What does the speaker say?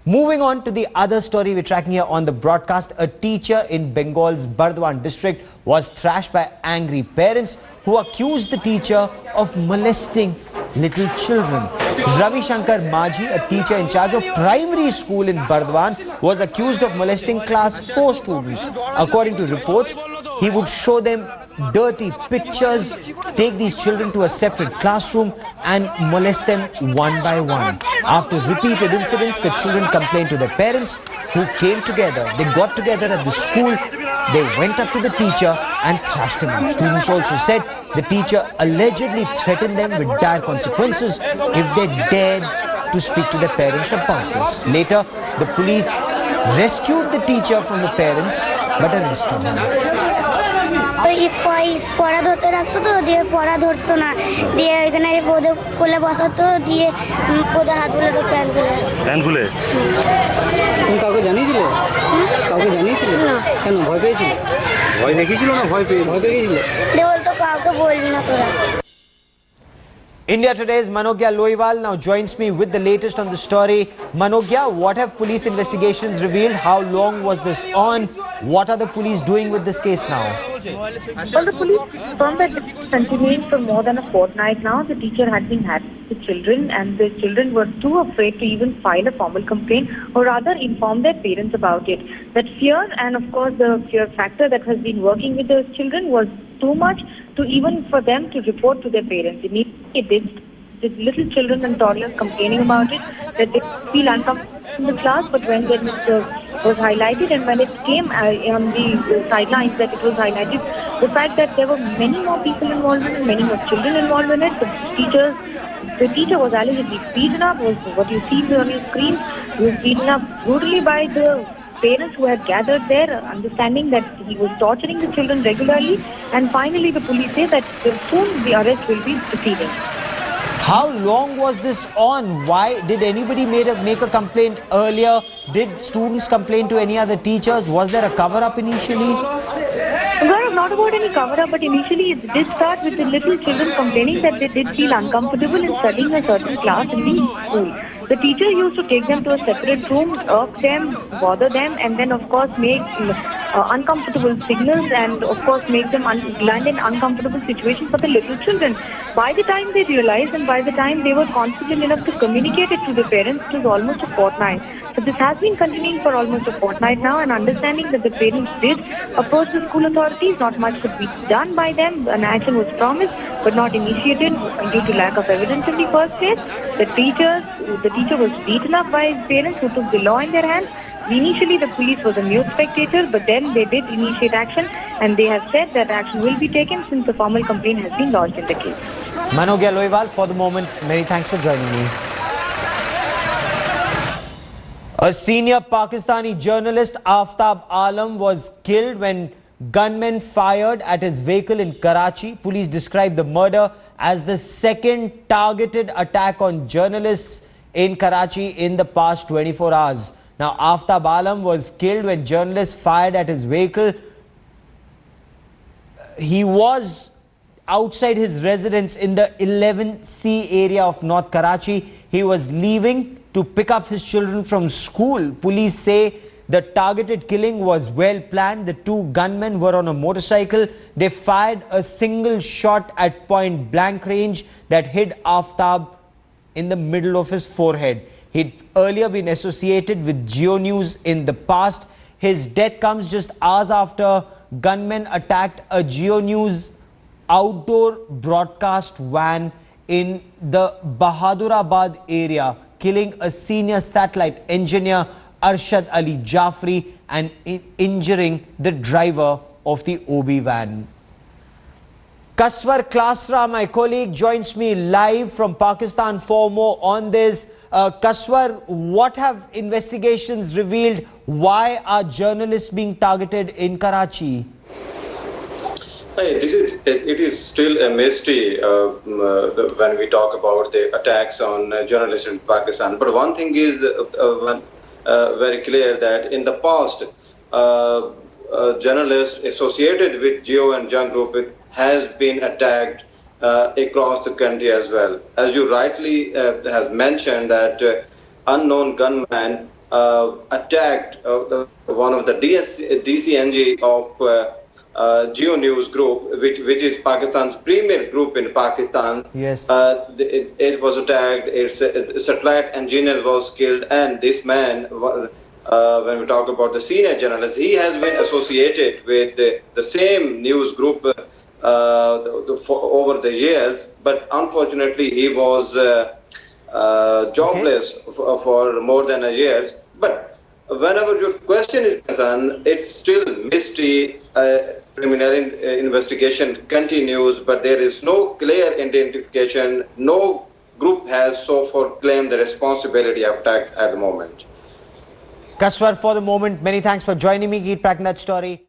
Moving on to the other story we're tracking here on the broadcast, a teacher in Bengal's Bardwan district was thrashed by angry parents who accused the teacher of molesting little children. Ravi Shankar Majhi, a teacher in charge of primary school in Bardwan, was accused of molesting class 4 students. According to reports, he would show them dirty pictures, take these children to a separate classroom and molest them one by one. After repeated incidents, the children complained to their parents, who came together. They got together at the school, they went up to the teacher and thrashed him out. Students also said the teacher allegedly threatened them with dire consequences if they dared to speak to their parents about this. Later, the police rescued the teacher from the parents but arrested him. পড়া ধরতে রাখতো তো দিয়ে পড়া ধরতো না দিয়ে এখানে বোধে কোলে বসাতো দিয়ে বোধে হাতগুলো তো প্যান খুলে তুমি কাউকে জানিয়েছিলে না কেন ভয় পেয়েছিলে ভয় দেখিয়েছিল না ভয় পেয়েছিলে দিয়ে বলতো কাউকে বলবি না তোরা India Today's Manogya Loiwal now joins me with the latest on the story. Manogya, what have police investigations revealed? How long was this on? What are the police doing with this case now? Well, the police confirmed that it is continuing for more than a fortnight now. The teacher had been harassing the children and the children were too afraid to even file a formal complaint or rather inform their parents about it. That fear and of course the fear factor that has been working with those children was too much to even for them to report to their parents. Immediately, the little children and toddlers complaining about it, that they feel uncomfortable in the class, but when that was highlighted and when it came on the sidelines that it was highlighted, the fact that there were many more people involved in it, many more children involved in it, the teacher was allegedly beaten up, was what you see on your screen, he was beaten up brutally by the parents who had gathered there, understanding that he was torturing the children regularly, and finally the police say that soon the arrest will be proceeding. How long was this on? Why did anybody make a complaint earlier? Did students complain to any other teachers? Was there a cover-up initially? Well, not about any cover-up, but initially it did start with the little children complaining that they did feel uncomfortable in studying a certain class in the school. The teacher used to take them to a separate room, irk them, bother them, and then of course make uncomfortable signals and of course make them land in uncomfortable situations for the little children. By the time they realized and by the time they were confident enough to communicate it to the parents, it was almost a fortnight. So this has been continuing for almost a fortnight now, and understanding that the parents did approach the school authorities, not much could be done by them. An action was promised but not initiated due to lack of evidence in the first place. The teacher was beaten up by his parents who took the law in their hands. Initially the police was a mute spectator, but then they did initiate action and they have said that action will be taken since the formal complaint has been lodged in the case. Manogya Loiwal, for the moment, many thanks for joining me. A senior Pakistani journalist, Aftab Alam, was killed when gunmen fired at his vehicle in Karachi. Police described the murder as the second targeted attack on journalists in Karachi in the past 24 hours. Now, Aftab Alam was killed when journalists fired at his vehicle. He was outside his residence in the 11C area of North Karachi. He was leaving to pick up his children from school. Police say the targeted killing was well planned. The two gunmen were on a motorcycle. They fired a single shot at point blank range that hit Aftab in the middle of his forehead. He'd earlier been associated with Geo News in the past. His death comes just hours after gunmen attacked a Geo News outdoor broadcast van in the Bahadurabad area, killing a senior satellite engineer, Arshad Ali Jafri, and injuring the driver of the OB van. Kaswar Klasra, my colleague, joins me live from Pakistan for more on this. Kaswar, what have investigations revealed? Why are journalists being targeted in Karachi? Hey, it is still a mystery when we talk about the attacks on journalists in Pakistan. But one thing is very clear, that in the past, journalists associated with Geo and Jung Group has been attacked across the country as well. As you rightly has mentioned, that unknown gunmen attacked one of the DCNG of Geo News Group, which is Pakistan's premier group in Pakistan. Yes. It was attacked. Its satellite engineer was killed, and this man, when we talk about the senior journalist, he has been associated with the same news group over the years, but unfortunately he was jobless for more than a year. But whenever your question is concerned, it's still mystery. Criminal investigation continues, but there is no clear identification. No group has so far claimed the responsibility of attack at the moment. Kaswar, for the moment, many thanks for joining me. Keep tracking that story.